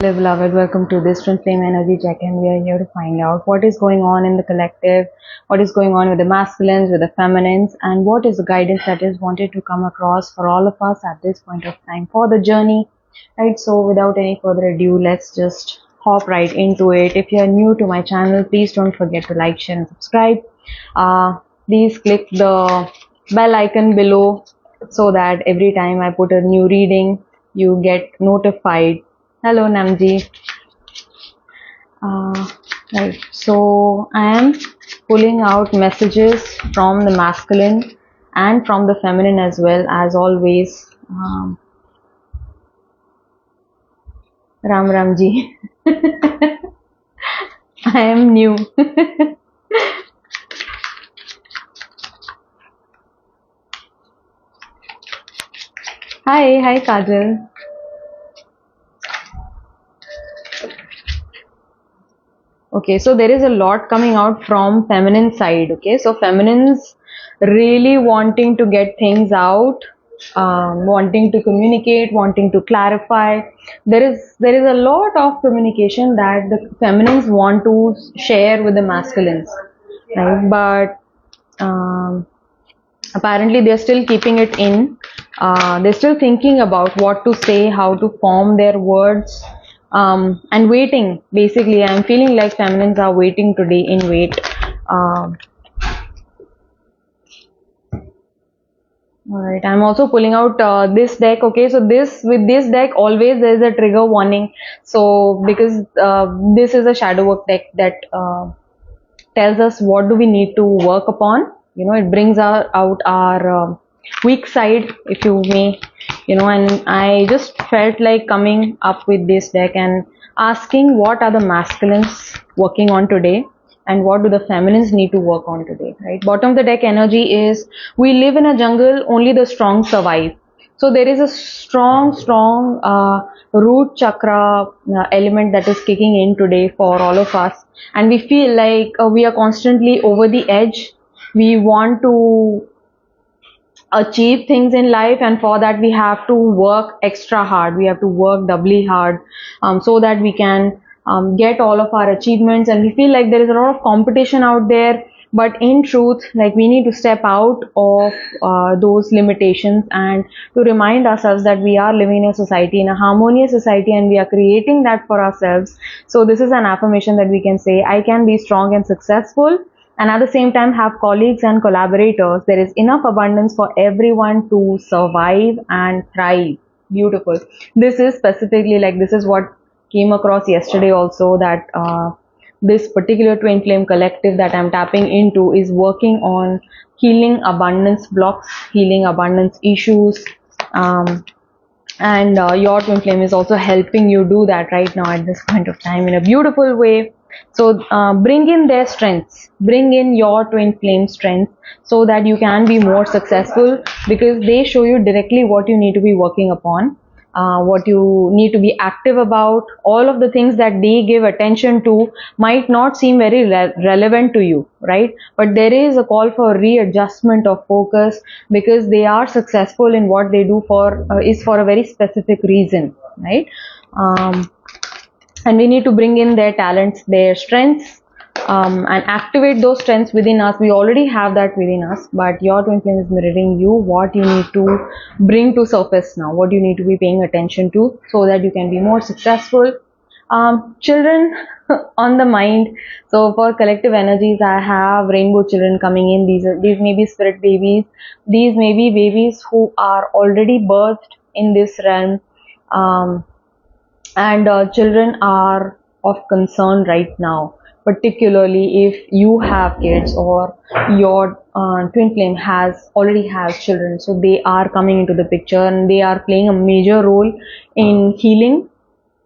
Beloved, welcome to this Twinflame energy check-in. We are here to find out what is going on in the collective, what is going on with the masculines, with the feminines, and what is the guidance that is wanted to come across for all of us at this point of time for the journey. Right, so without any further ado, let's just hop right into it. If you are new to my channel, please don't forget to like, share, and subscribe. Please click the bell icon below so that every time I put a new reading, you get notified. Hello, Namji. Right, so I am pulling out messages from the masculine and from the feminine as well, as always. Ram Ramji. I am new. Hi Kajal. Okay, so there is a lot coming out from feminine side. Okay, so feminines really wanting to get things out, wanting to communicate, wanting to clarify. There is a lot of communication that the feminines want to share with the masculines, right? But apparently they're still keeping it in. They're still thinking about what to say, how to form their words. And waiting. Basically, I'm feeling like feminines are waiting today in wait. All right, I'm also pulling out this deck. Okay, so with this deck always there is a trigger warning. So because this is a shadow work deck that tells us what do we need to work upon. You know, it brings out our weak side, if you may. You know, and I just felt like coming up with this deck and asking what are the masculines working on today and what do the feminines need to work on today, right? Bottom of the deck energy is we live in a jungle, only the strong survive. So there is a strong root chakra element that is kicking in today for all of us, and we feel like we are constantly over the edge. We want to achieve things in life, and for that we have to work extra hard, we have to work doubly hard, so that we can get all of our achievements, and we feel like there is a lot of competition out there. But in truth, like, we need to step out of those limitations and to remind ourselves that we are living in a society, in a harmonious society, and we are creating that for ourselves. So this is an affirmation that we can say: I can be strong and successful, and at the same time have colleagues and collaborators. There is enough abundance for everyone to survive and thrive. Beautiful. This is specifically, like, this is what came across yesterday also, that this particular twin flame collective that I'm tapping into is working on healing abundance blocks, healing abundance issues, and your twin flame is also helping you do that right now at this point of time in a beautiful way. So bring in their strengths, bring in your twin flame strength, so that you can be more successful, because they show you directly what you need to be working upon, what you need to be active about. All of the things that they give attention to might not seem very relevant to you, right? But there is a call for readjustment of focus, because they are successful in what they do for is for a very specific reason, right? And we need to bring in their talents, their strengths, and activate those strengths within us. We already have that within us, but your twin flame is mirroring you what you need to bring to surface now, what you need to be paying attention to, so that you can be more successful. Children on the mind. So for collective energies, I have rainbow children coming in. These may be spirit babies. These may be babies who are already birthed in this realm. And children are of concern right now, particularly if you have kids or your twin flame already has children. So they are coming into the picture, and they are playing a major role in healing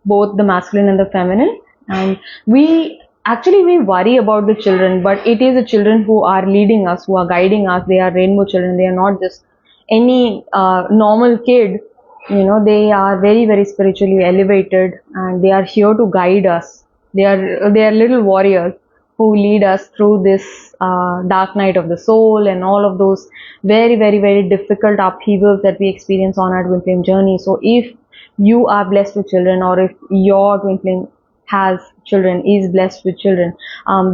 both the masculine and the feminine. And we worry about the children, but it is the children who are leading us, who are guiding us. They are rainbow children. They are not just any normal kid. You know, they are very, very spiritually elevated, and they are here to guide us. They are little warriors who lead us through this dark night of the soul and all of those very, very, very difficult upheavals that we experience on our twin flame journey. So if you are blessed with children, or if your twin flame has children, is blessed with children,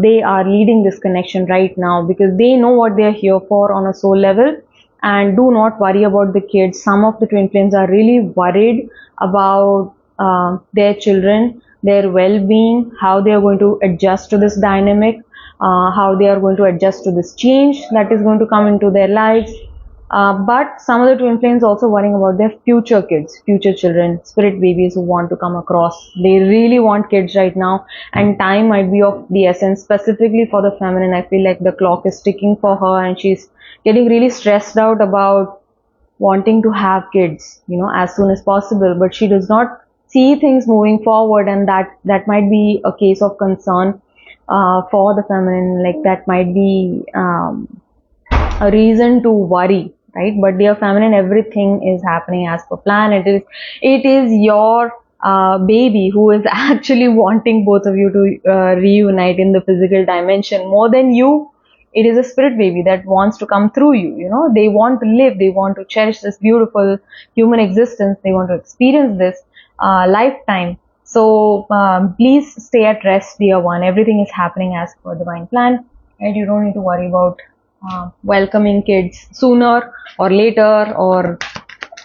they are leading this connection right now because they know what they are here for on a soul level. And do not worry about the kids. Some of the twin flames are really worried about their children, their well-being, how they are going to adjust to this dynamic, how they are going to adjust to this change that is going to come into their lives. But some of the twin flames also worrying about their future kids, future children, spirit babies who want to come across. They really want kids right now, and time might be of the essence. Specifically for the feminine, I feel like the clock is ticking for her, and she's getting really stressed out about wanting to have kids, as soon as possible. But she does not see things moving forward, and that might be a case of concern for the feminine. Like that might be a reason to worry, right? But dear feminine, everything is happening as per plan. It is your baby who is actually wanting both of you to reunite in the physical dimension more than you. It is a spirit baby that wants to come through you. They want to live, they want to cherish this beautiful human existence, they want to experience this lifetime. So please stay at rest, dear one. Everything is happening as per divine plan, and you don't need to worry about welcoming kids sooner or later, or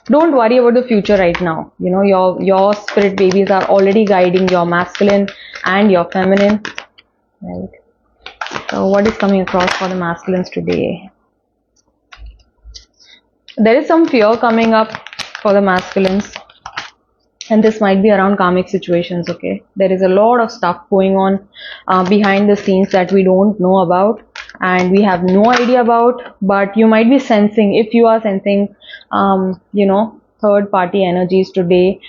don't worry about the future right now. Your spirit babies are already guiding your masculine and your feminine, right? So what is coming across for the masculines today? There is some fear coming up for the masculines, and this might be around karmic situations. Okay, there is a lot of stuff going on behind the scenes that we don't know about and we have no idea about, but you might be sensing, if you are sensing third party energies today,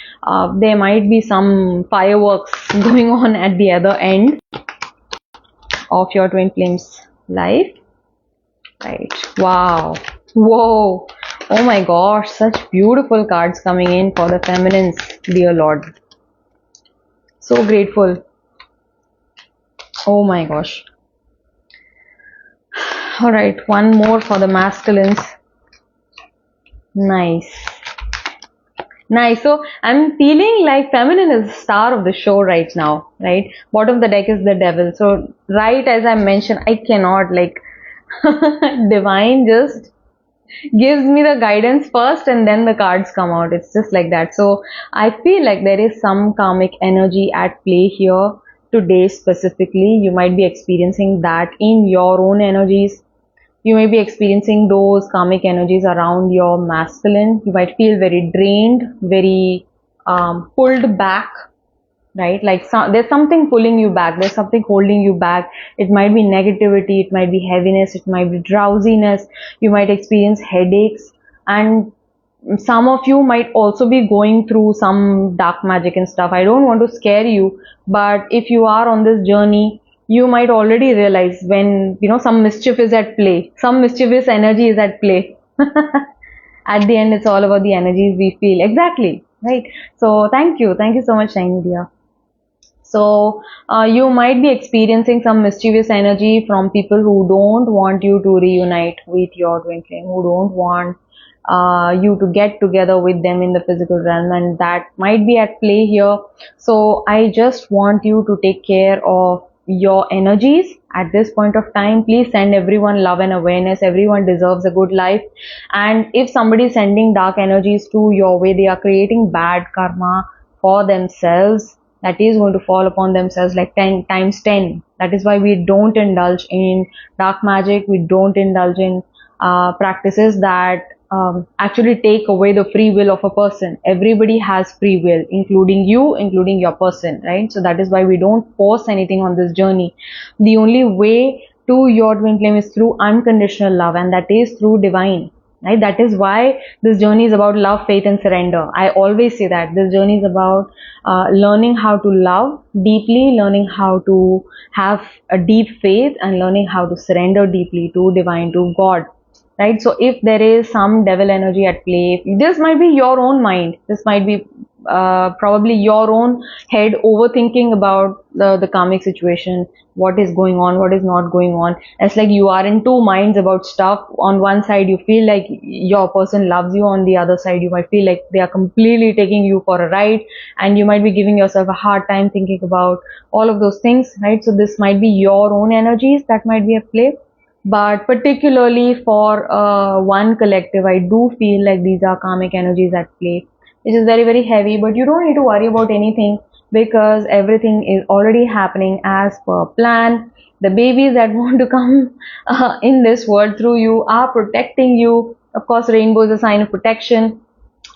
there might be some fireworks going on at the other end of your twin flames life, right? Wow, whoa, oh my gosh, such beautiful cards coming in for the feminines, dear Lord. So grateful. Oh my gosh. All right, one more for the masculines. Nice. So I'm feeling like feminine is the star of the show right now, right? Bottom of the deck is the devil. So right as I mentioned, I cannot, divine just gives me the guidance first and then the cards come out. It's just like that. So I feel like there is some karmic energy at play here today specifically. You might be experiencing that in your own energies. You may be experiencing those karmic energies around your masculine. You might feel very drained, very pulled back, right? There's something pulling you back. There's something holding you back. It might be negativity. It might be heaviness. It might be drowsiness. You might experience headaches. And some of you might also be going through some dark magic and stuff. I don't want to scare you, but if you are on this journey, you might already realize when, some mischief is at play. Some mischievous energy is at play. At the end, it's all about the energies we feel. Exactly. Right. So thank you. Thank you so much, Shiny dear. So you might be experiencing some mischievous energy from people who don't want you to reunite with your twin flame, who don't want you to get together with them in the physical realm, and that might be at play here. So I just want you to take care of your energies at this point of time. Please send everyone love and awareness. Everyone deserves a good life, and if somebody is sending dark energies to your way, they are creating bad karma for themselves. That is going to fall upon themselves like 10 times 10. That is why we don't indulge in dark magic. We don't indulge in practices that actually take away the free will of a person. Everybody has free will, including you, including your person, right? So that is why we don't force anything on this journey. The only way to your twin flame is through unconditional love, and that is through divine, right? That is why this journey is about love, faith, and surrender. I always say that this journey is about learning how to love deeply, learning how to have a deep faith, and learning how to surrender deeply to divine, to God. Right? So if there is some devil energy at play, this might be your own mind. This might be probably your own head overthinking about the karmic situation, what is going on, what is not going on. It's like you are in two minds about stuff. On one side you feel like your person loves you, on the other side you might feel like they are completely taking you for a ride, and you might be giving yourself a hard time thinking about all of those things, right? So this might be your own energies that might be at play. But particularly for one collective, I do feel like these are karmic energies at play, which is very, very heavy. But you don't need to worry about anything, because everything is already happening as per plan. The babies that want to come in this world through you are protecting you. Of course, rainbow is a sign of protection,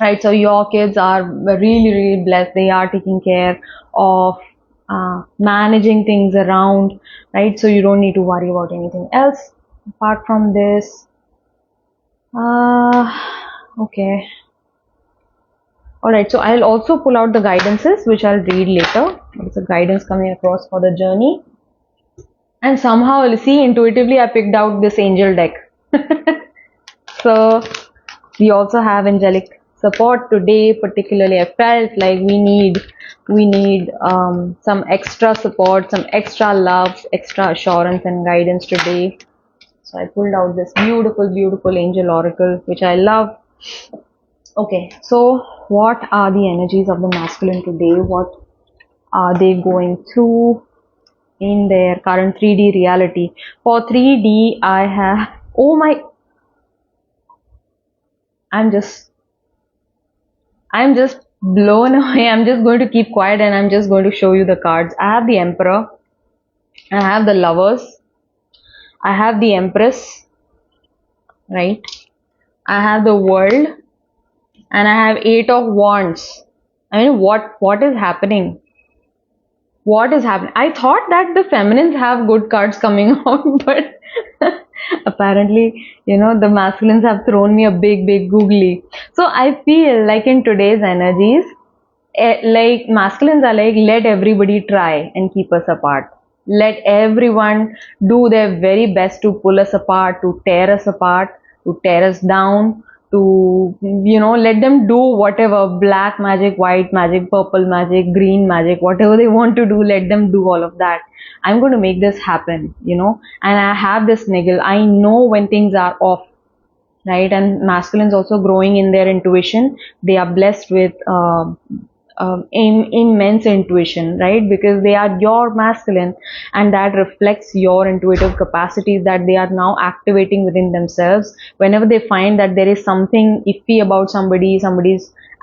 right? So your kids are really, really blessed. They are taking care of managing things around, right? So you don't need to worry about anything else apart from this. Okay. All right. So I'll also pull out the guidances, which I'll read later. It's a guidance coming across for the journey. And somehow, you'll see, intuitively, I picked out this angel deck. So we also have angelic support today. Particularly, I felt like we need some extra support, some extra love, extra assurance and guidance today. So I pulled out this beautiful, beautiful angel oracle, which I love. Okay, so what are the energies of the masculine today? What are they going through in their current 3D reality? For 3D, I have, oh my, I'm just blown away. I'm just going to keep quiet and I'm just going to show you the cards. I have the Emperor, I have the Lovers, I have the Empress, right? I have the World, and I have 8 of Wands. I mean, what is happening? What is happening? I thought that the feminines have good cards coming out, but apparently, the masculines have thrown me a big, big googly. So I feel like in today's energies, like masculines are like, let everybody try and keep us apart. Let everyone do their very best to pull us apart, to tear us apart, to tear us down, to, let them do whatever, black magic, white magic, purple magic, green magic, whatever they want to do, let them do all of that. I'm going to make this happen, and I have this niggle. I know when things are off, right? And masculines also growing in their intuition. They are blessed with immense intuition, right? Because they are your masculine, and that reflects your intuitive capacities that they are now activating within themselves. Whenever they find that there is something iffy about somebody's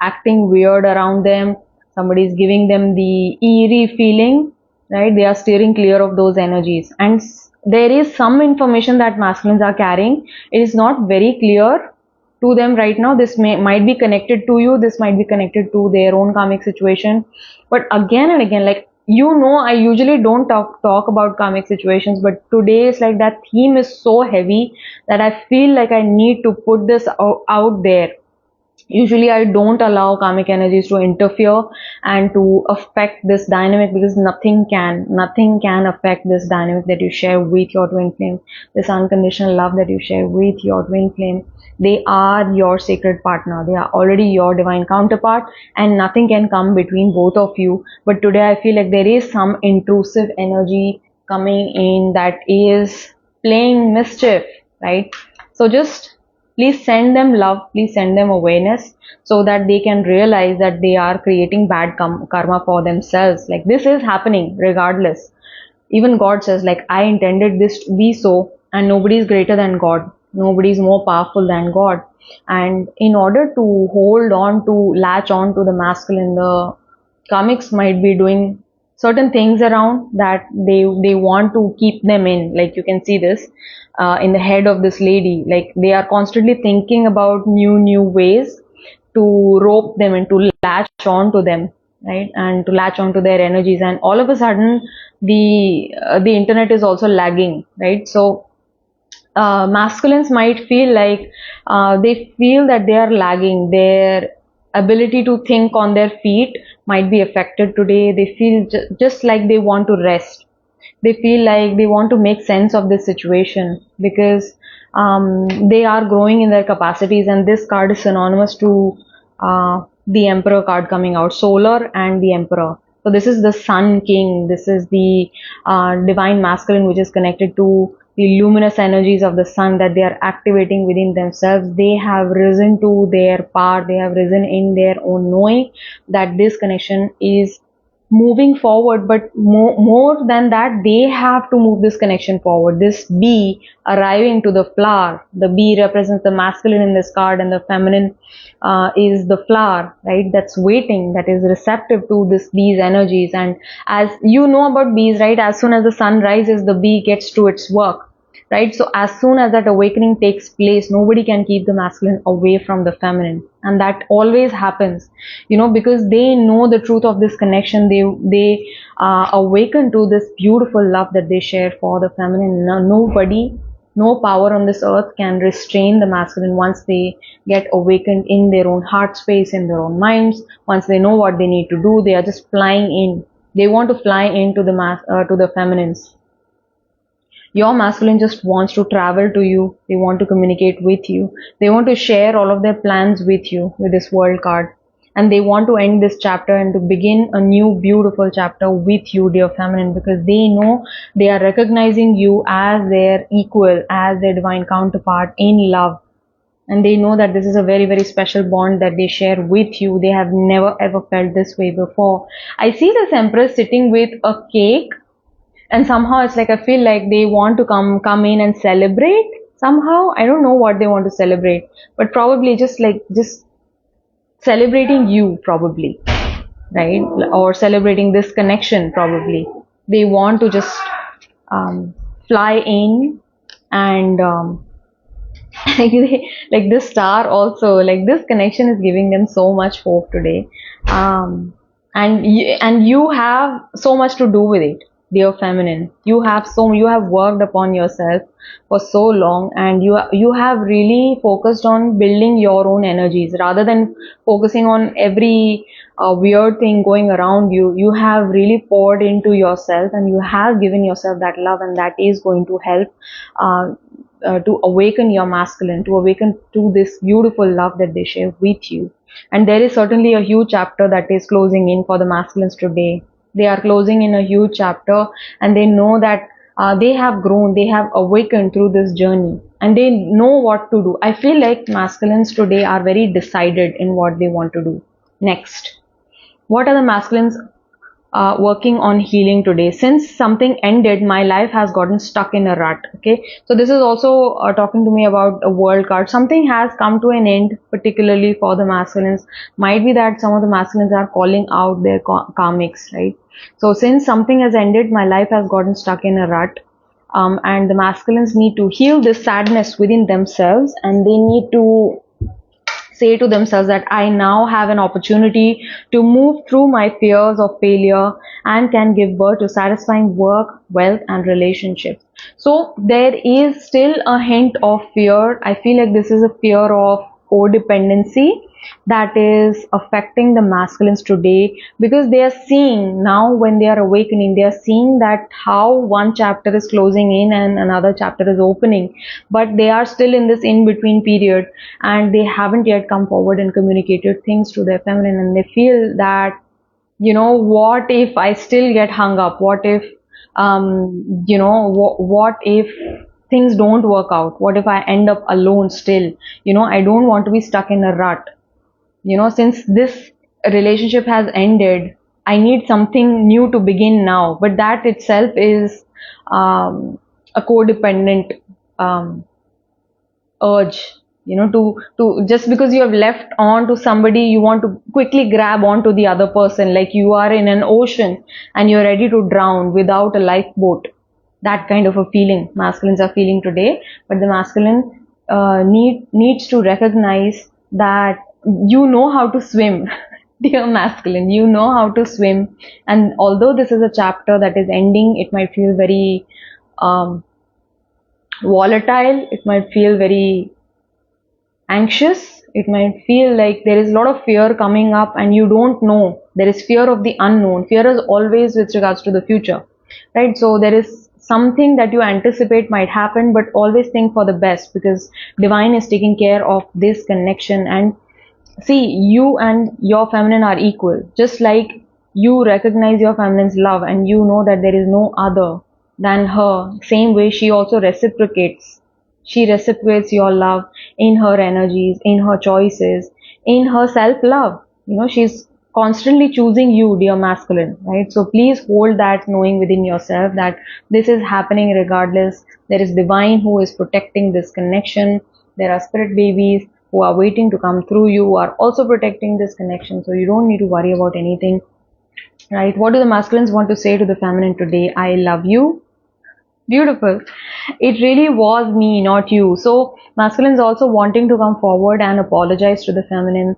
acting weird around them, somebody's giving them the eerie feeling, right? They are steering clear of those energies. And there is some information that masculines are carrying. It is not very clear to them right now. This might be connected to you, this might be connected to their own karmic situation. But again and again, like, I usually don't talk about karmic situations, but today is like that theme is so heavy that I feel like I need to put this out there. Usually I don't allow karmic energies to interfere and to affect this dynamic, because nothing can affect this dynamic that you share with your twin flame, this unconditional love that you share with your twin flame. They are your sacred partner. They are already your divine counterpart, and nothing can come between both of you. But today I feel like there is some intrusive energy coming in that is playing mischief, right? So just please send them love, please send them awareness, so that they can realize that they are creating bad karma for themselves. Like, this is happening regardless. Even God says, like, I intended this to be so, and nobody is greater than God. Nobody is more powerful than God. And in order to hold on to, latch on to the masculine, the karmics might be doing certain things around that they want to keep them in. Like, you can see this in the head of this lady. Like, they are constantly thinking about new ways to rope them and to latch on to them, right? And to latch on to their energies. And all of a sudden, the internet is also lagging, right? So masculines might feel like they feel that they are lagging. Their ability to think on their feet might be affected today. They feel just like they want to rest. They feel like they want to make sense of this situation, because they are growing in their capacities, and this card is synonymous to the Emperor card coming out, Solar and the Emperor. So this is the Sun King. This is the divine masculine, which is connected to the luminous energies of the sun that they are activating within themselves. They have risen to their power. They have risen in their own knowing that this connection is moving forward, but more than that, they have to move this connection forward. This bee arriving to the flower, the bee represents the masculine in this card, and the feminine is the flower, right? That's waiting, that is receptive to this bee's energies. And as you know about bees, right, as soon as the sun rises, the bee gets to its work, right? So as soon as that awakening takes place, nobody can keep the masculine away from the feminine, and that always happens, because they know the truth of this connection. They awaken to this beautiful love that they share for the feminine. Nobody, no power on this earth can restrain the masculine once they get awakened in their own heart space, in their own minds. Once they know what they need to do, they are just flying in. They want to fly into the to the feminines. Your masculine just wants to travel to you. They want to communicate with you. They want to share all of their plans with you with this world card. And they want to end this chapter and to begin a new beautiful chapter with you, dear feminine, because they know they are recognizing you as their equal, as their divine counterpart in love. And they know that this is a very, very special bond that they share with you. They have never ever felt this way before. I see this Empress sitting with a cake, and somehow it's like I feel like they want to come in and celebrate somehow. I don't know what they want to celebrate, but probably just celebrating you, probably, right? Or celebrating this connection, probably. They want to just fly in and like this star also, like this connection is giving them so much hope today. And you have so much to do with it, dear feminine. You have worked upon yourself for so long, and you have really focused on building your own energies rather than focusing on every weird thing going around you. You have really poured into yourself, and you have given yourself that love, and that is going to help to awaken your masculine, to awaken to this beautiful love that they share with you. And there is certainly a huge chapter that is closing in for the masculines today. They are closing in a huge chapter, and they know that they have grown, they have awakened through this journey, and they know what to do. I feel like masculines today are very decided in what they want to do next. What are the masculines working on healing today? Since something ended, my life has gotten stuck in a rut. Okay, so this is also talking to me about a world card. Something has come to an end, particularly for the masculines. Might be that some of the masculines are calling out their karmics, right? So since something has ended, my life has gotten stuck in a rut, and the masculines need to heal this sadness within themselves, and they need to say to themselves that I now have an opportunity to move through my fears of failure and can give birth to satisfying work, wealth, and relationships. So there is still a hint of fear. I feel like this is a fear of codependency that is affecting the masculines today, because they are seeing now, when they are awakening, they are seeing that how one chapter is closing in and another chapter is opening, but they are still in this in-between period, and they haven't yet come forward and communicated things to their feminine, and they feel that, what if I still get hung up? What if, what if things don't work out? What if I end up alone still? I don't want to be stuck in a rut. Since this relationship has ended, I need something new to begin now. But that itself is a codependent urge, to just because you have left on to somebody, you want to quickly grab onto the other person, like you are in an ocean and you're ready to drown without a lifeboat. That kind of a feeling masculines are feeling today. But the masculine needs to recognize that you know how to swim. Dear masculine, you know how to swim. And although this is a chapter that is ending, it might feel very volatile, it might feel very anxious, it might feel like there is a lot of fear coming up and you don't know. There is fear of the unknown. Fear is always with regards to the future, right? So there is something that you anticipate might happen, but always think for the best, because divine is taking care of this connection. And See, you and your feminine are equal. Just like you recognize your feminine's love and you know that there is no other than her, same way she also reciprocates. She reciprocates your love in her energies, in her choices, in her self-love. She's constantly choosing you, dear masculine, right? So please hold that knowing within yourself that this is happening regardless. There is divine who is protecting this connection. There are spirit babies who are waiting to come through you, who are also protecting this connection. So you don't need to worry about anything, right? What do the masculines want to say to the feminine today? I love you. Beautiful. It really was me, not you. So masculines also wanting to come forward and apologize to the feminine.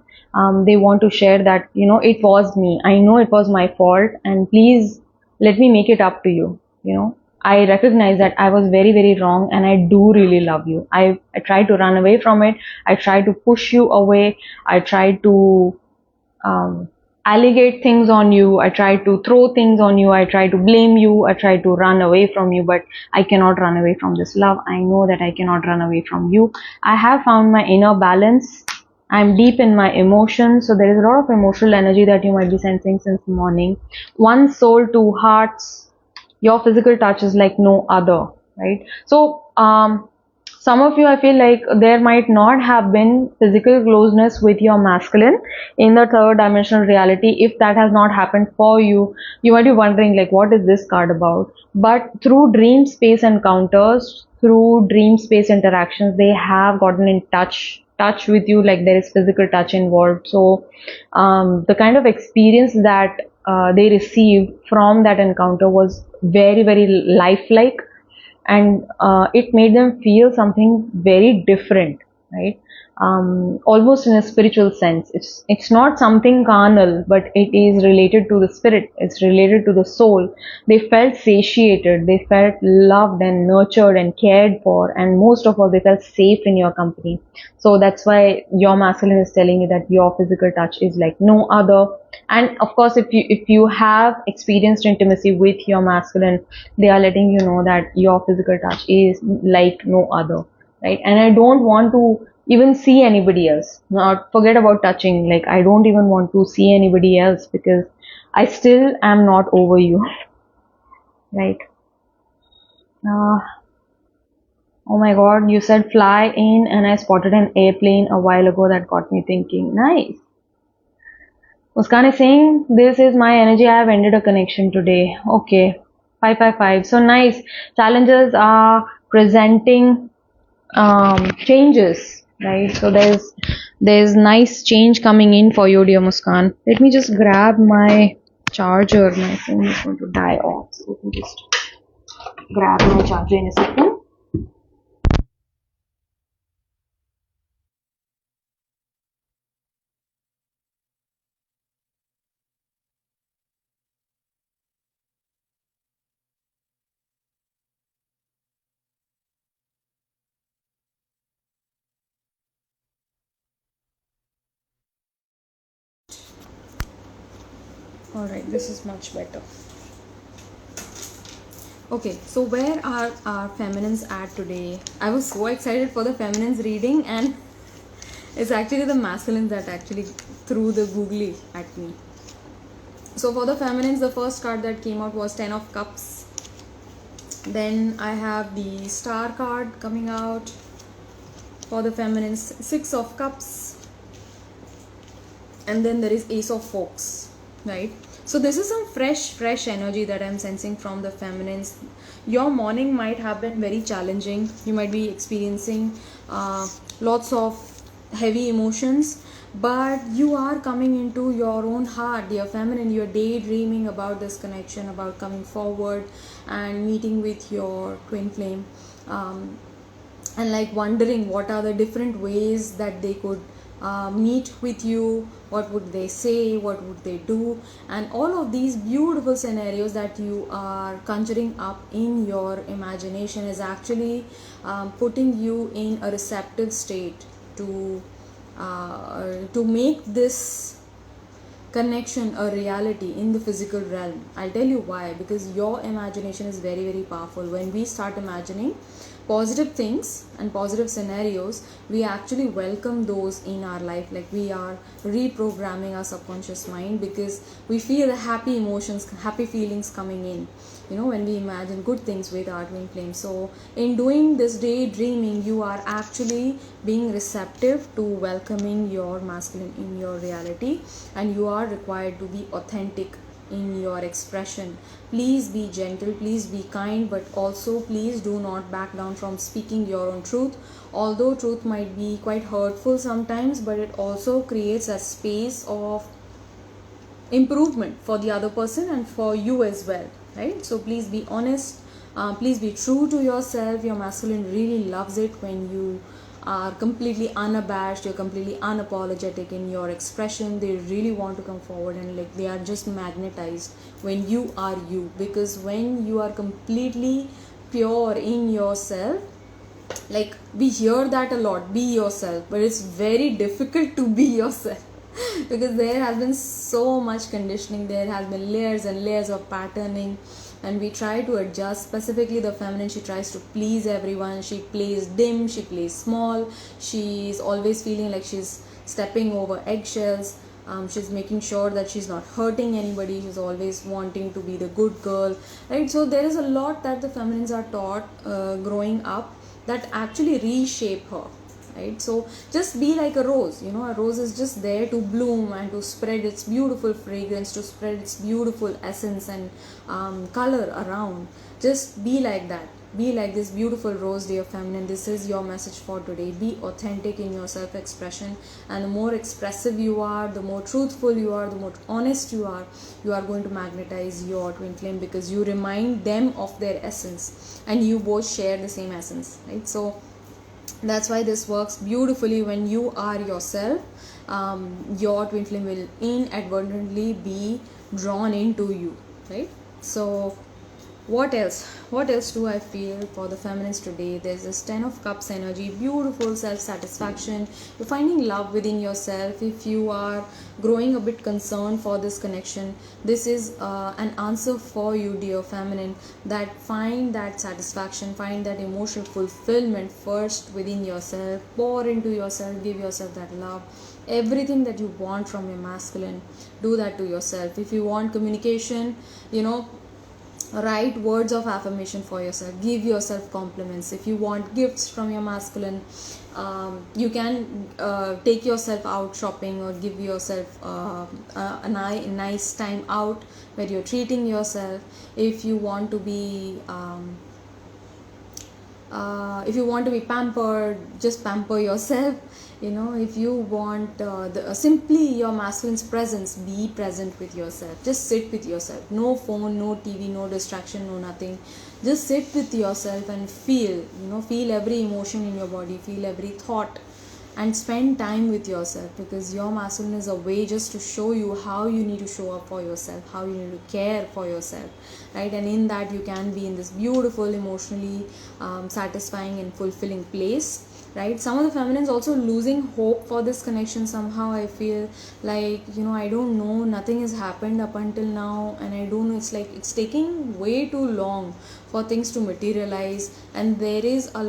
They want to share that, it was me. I know it was my fault, and please let me make it up to you. I recognize that I was very, very wrong, and I do really love you. I tried to run away from it. I tried to push you away. I tried to um, allegate things on you. I try to throw things on you. I try to blame you. I try to run away from you, but I cannot run away from this love. I know that I cannot run away from you. I have found my inner balance. I'm deep in my emotions. So there is a lot of emotional energy that you might be sensing since the morning. One soul, two hearts. Your physical touch is like no other, right? So, some of you, I feel like there might not have been physical closeness with your masculine in the third dimensional reality. If that has not happened for you, you might be wondering like, what is this card about? But through dream space encounters, through dream space interactions, they have gotten in touch with you, like there is physical touch involved. So the kind of experience that they received from that encounter was very, very lifelike, and it made them feel something very different, right? Almost in a spiritual sense. It's not something carnal, but it is related to the spirit. It's related to the soul. They felt satiated. They felt loved and nurtured and cared for, and most of all, they felt safe in your company. So that's why your masculine is telling you that your physical touch is like no other. And of course, if you have experienced intimacy with your masculine, they are letting you know that your physical touch is like no other, right? And I don't want to even see anybody else. Not forget about touching. Like I don't even want to see anybody else because I still am not over you, right? Uh, oh my God, you said fly in, and I spotted an airplane a while ago that got me thinking. Nice. Muskan is saying, this is my energy. I have ended a connection today. Okay. 555. So nice. Challenges are presenting changes, right? So there's nice change coming in for you, dear Muskan. Let me just grab my charger. My phone is going to die off. So let me just grab my charger in a second. Alright, this is much better. Okay, so where are our feminines at today? I was so excited for the feminines reading, and it's actually the masculines that actually threw the googly at me. So for the feminines, the first card that came out was 10 of Cups. Then I have the Star card coming out. For the feminines, 6 of Cups. And then there is Ace of Forks, right? So this is some fresh energy that I'm sensing from the feminines. Your morning might have been very challenging. You might be experiencing lots of heavy emotions, but you are coming into your own heart, dear feminine. You're daydreaming about this connection, about coming forward and meeting with your twin flame, and like wondering what are the different ways that they could meet with you, what would they say, what would they do, and all of these beautiful scenarios that you are conjuring up in your imagination is actually putting you in a receptive state to make this connection a reality in the physical realm. I'll tell you why. Because your imagination is very, very powerful. When we start imagining, positive things and positive scenarios, we actually welcome those in our life. Like we are reprogramming our subconscious mind, because we feel the happy emotions, happy feelings coming in, when we imagine good things with our twin flame. So in doing this daydreaming, you are actually being receptive to welcoming your masculine in your reality, and you are required to be authentic in your expression. Please be gentle, please be kind, but also please do not back down from speaking your own truth. Although truth might be quite hurtful sometimes, but it also creates a space of improvement for the other person and for you as well, right? So please be honest, please be true to yourself. Your masculine really loves it when you are completely unabashed, you're completely unapologetic in your expression. They really want to come forward, and like they are just magnetized when you are you, because when you are completely pure in yourself, like we hear that a lot, be yourself, but it's very difficult to be yourself because there has been so much conditioning, there has been layers and layers of patterning, and we try to adjust. Specifically the feminine, she tries to please everyone, she plays dim, she plays small, she's always feeling like she's stepping over eggshells. She's making sure that she's not hurting anybody, she's always wanting to be the good girl, right? So there is a lot that the feminines are taught growing up that actually reshape her, right? So just be like a rose. A rose is just there to bloom and to spread its beautiful fragrance, to spread its beautiful essence and color around. Just be like that, be like this beautiful rose, dear feminine. This is your message for today. Be authentic in your self expression, and the more expressive you are, the more truthful you are, the more honest you are going to magnetize your twin flame, because you remind them of their essence and you both share the same essence, right? So that's why this works beautifully. When you are yourself, your twin flame will inadvertently be drawn into you, right? So what else do I feel for the feminines today? There's this 10 of cups energy, beautiful self-satisfaction. You're finding love within yourself. If you are growing a bit concerned for this connection, this is an answer for you, dear feminine, that find that satisfaction, find that emotional fulfillment first within yourself. Pour into yourself, give yourself that love. Everything that you want from your masculine, do that to yourself. If you want communication, write words of affirmation for yourself, give yourself compliments. If you want gifts from your masculine, you can take yourself out shopping, or give yourself a nice time out where you're treating yourself. If you want to be pampered, just pamper yourself. If you want simply your masculine's presence, be present with yourself. Just sit with yourself. No phone, no TV, no distraction, no nothing. Just sit with yourself and feel every emotion in your body, feel every thought, and spend time with yourself, because your masculine is a way just to show you how you need to show up for yourself, how you need to care for yourself, right? And in that you can be in this beautiful, emotionally satisfying and fulfilling place, right? Some of the feminines also losing hope for this connection somehow. I feel like, I don't know, nothing has happened up until now, and I don't know, it's like it's taking way too long for things to materialize, and there are a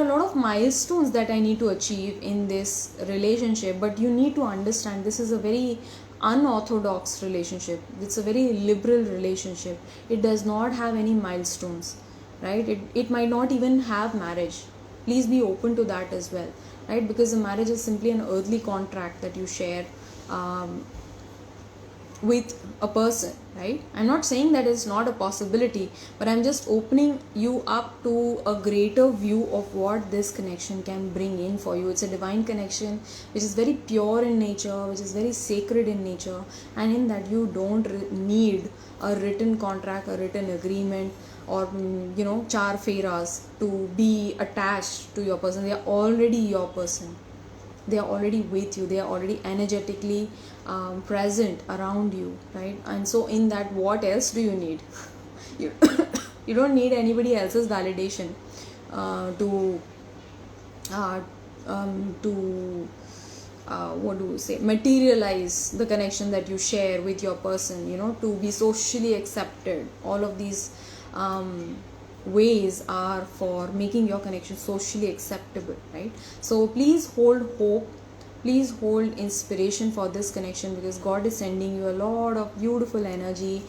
lot of milestones that I need to achieve in this relationship. But you need to understand, this is a very unorthodox relationship, it's a very liberal relationship. It does not have any milestones, right? It might not even have marriage. Please be open to that as well, right? Because the marriage is simply an earthly contract that you share with a person, right? I'm not saying that it's not a possibility, but I'm just opening you up to a greater view of what this connection can bring in for you. It's a divine connection which is very pure in nature, which is very sacred in nature, and in that you don't need a written contract, a written agreement, or char fairas to be attached to your person. They are already your person, they are already with you, they are already energetically present around you, right? And so in that, what else do you need? you, you don't need anybody else's validation to what do you say, materialize the connection that you share with your person, to be socially accepted. All of these ways are for making your connection socially acceptable, right? So please hold hope, please hold inspiration for this connection, because God is sending you a lot of beautiful energy.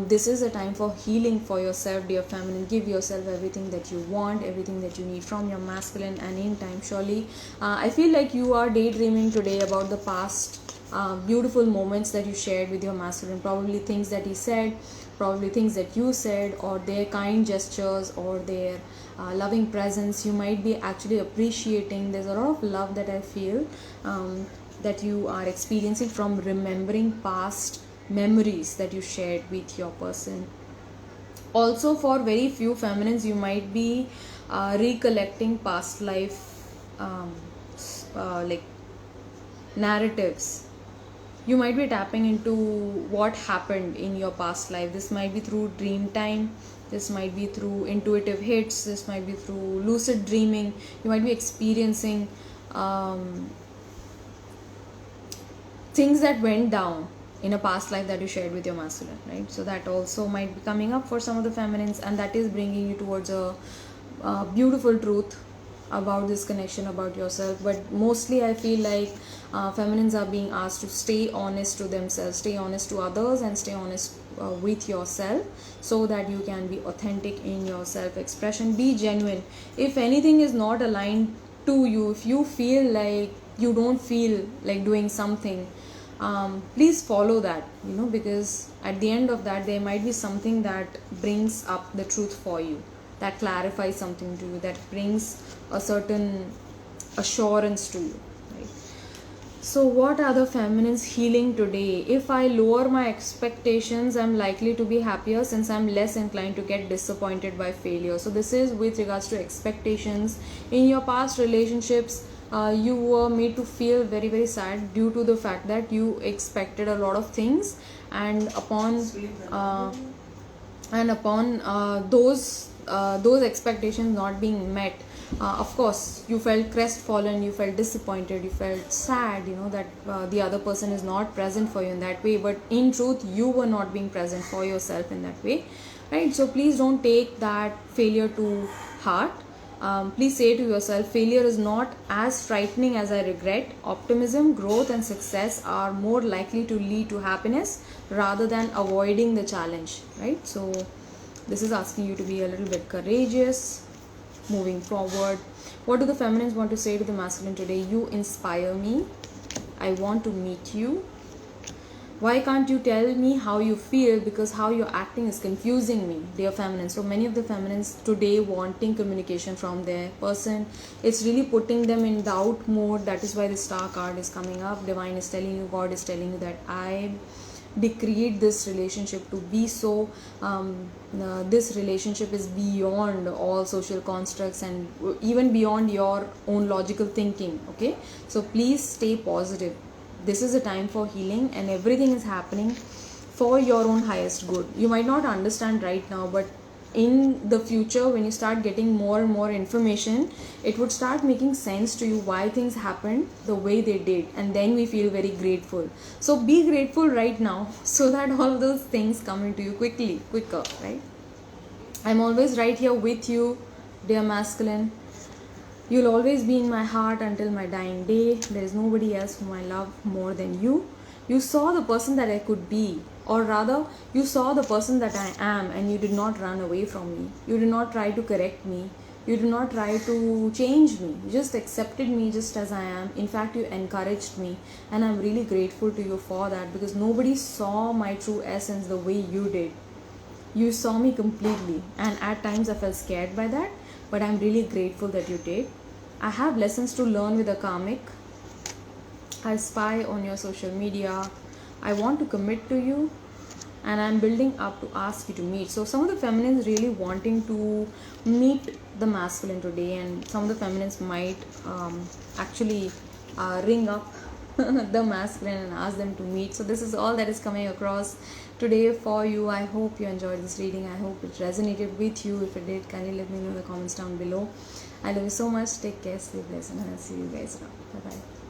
This is a time for healing for yourself, dear feminine. Give yourself everything that you want, everything that you need from your masculine, and in time surely I feel like you are daydreaming today about the past beautiful moments that you shared with your masculine, probably things that he said, probably things that you said, or their kind gestures, or their loving presence. You might be actually appreciating. There's a lot of love that I feel that you are experiencing from remembering past memories that you shared with your person. Also, for very few feminines, you might be recollecting past life like narratives. You might be tapping into what happened in your past life. This might be through dream time, this might be through intuitive hits, this might be through lucid dreaming. You might be experiencing things that went down in a past life that you shared with your masculine, right? So that also might be coming up for some of the feminines, and that is bringing you towards a beautiful truth about this connection, about yourself. But mostly I feel like feminines are being asked to stay honest to themselves, stay honest to others, and stay honest with yourself, so that you can be authentic in your self expression. Be genuine. If anything is not aligned to you, if you feel like you don't feel like doing something, please follow that, because at the end of that there might be something that brings up the truth for you, that clarifies something to you, that brings a certain assurance to you, right? So what are the feminines healing today? If I lower my expectations, I'm likely to be happier, since I'm less inclined to get disappointed by failure. So this is with regards to expectations. In your past relationships, you were made to feel very, very sad due to the fact that you expected a lot of things, and upon those expectations not being met, of course you felt crestfallen, you felt disappointed, you felt sad, that the other person is not present for you in that way. But in truth, you were not being present for yourself in that way, right? So please don't take that failure to heart. Please say to yourself, failure is not as frightening as I regret. Optimism, growth, and success are more likely to lead to happiness rather than avoiding the challenge, right? So this is asking you to be a little bit courageous moving forward. What do the feminines want to say to the masculine today? You inspire me. I want to meet you. Why can't you tell me how you feel? Because how you're acting is confusing me, dear feminine. So many of the feminines today wanting communication from their person, it's really putting them in doubt mode. That is why the star card is coming up. Divine is telling you, God is telling you that I decreed this relationship to be so. This relationship is beyond all social constructs and even beyond your own logical thinking, okay? So please stay positive. This is a time for healing, and everything is happening for your own highest good. You might not understand right now, but in the future, when you start getting more and more information, it would start making sense to you why things happened the way they did, and then we feel very grateful. So be grateful right now so that all of those things come into you quicker, right? I'm always right here with you, dear masculine. You'll always be in my heart until my dying day. There is nobody else whom I love more than you. You saw the person that I could be, or rather, you saw the person that I am, and you did not run away from me. You did not try to correct me. You did not try to change me. You just accepted me just as I am. In fact, you encouraged me, and I'm really grateful to you for that, because nobody saw my true essence the way you did. You saw me completely, and at times I felt scared by that, but I'm really grateful that you did. I have lessons to learn with a karmic. I spy on your social media. I want to commit to you, and I'm building up to ask you to meet. So some of the feminines really wanting to meet the masculine today, and some of the feminines might actually ring up the masculine and ask them to meet. So this is all that is coming across today for you. I hope you enjoyed this reading. I hope it resonated with you. If it did, kindly let me know in the comments down below. I love you so much. Take care, stay blessed, and I'll see you guys around. Bye bye.